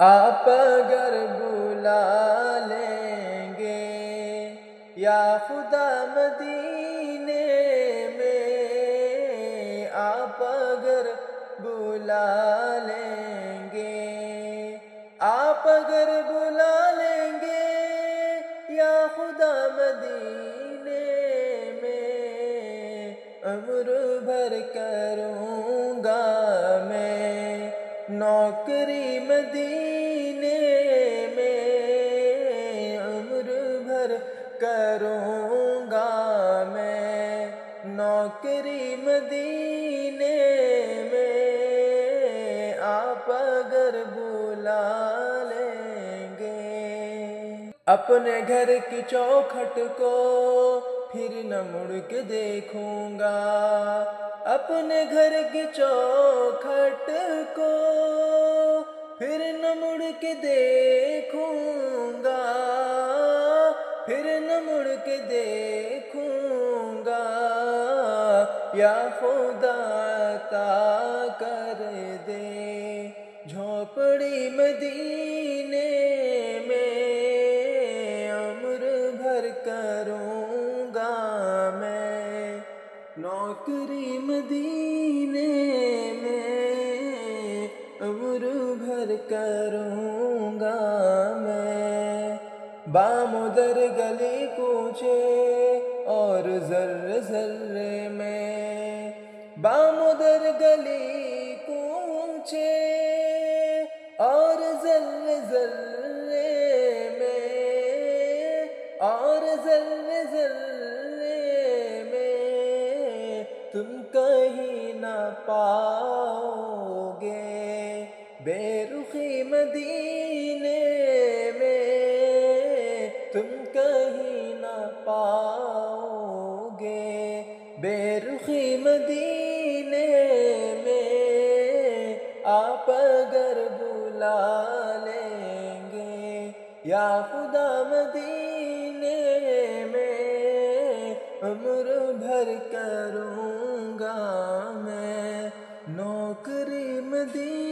آپ اگر بلا لیں گے یا خدا مدینے میں، آپ اگر بلا لیں گے، آپ اگر بلا لیں گے یا خدا مدینے میں، عمر بھر کروں گا میں نوکری مدینے میں، عمر بھر کروں گا میں نوکری مدینے میں، آپ اگر بلا لیں گے۔ اپنے گھر کی چوکھٹ کو پھر نہ مڑ کے دیکھوں گا، اپنے گھر کی چوکھٹ کو پھر نہ مڑ کے دیکھوں گا، پھر نہ مڑ کے دیکھوں گا، یا خدا عطا کر دے جھونپڑی مدینے میں، عمر بھر کروں گا میں نوکری مدینے میں، عمر بھر کروں گا میں۔ بام و در گلی کوچے اور ذرے ذرے میں، بام و در گلی کوچے اور ذرے ذرے میں، اور ذرے ذرے میں تم کہیں نہ پاؤ گے بے رخی مدینے میں، تم کہیں نہ پاؤ گے بے رخی مدینے میں، آپ اگر بلا لیں گے یا خدا مدینے میں، عمر بھر کروں گا میں نوکری مدینے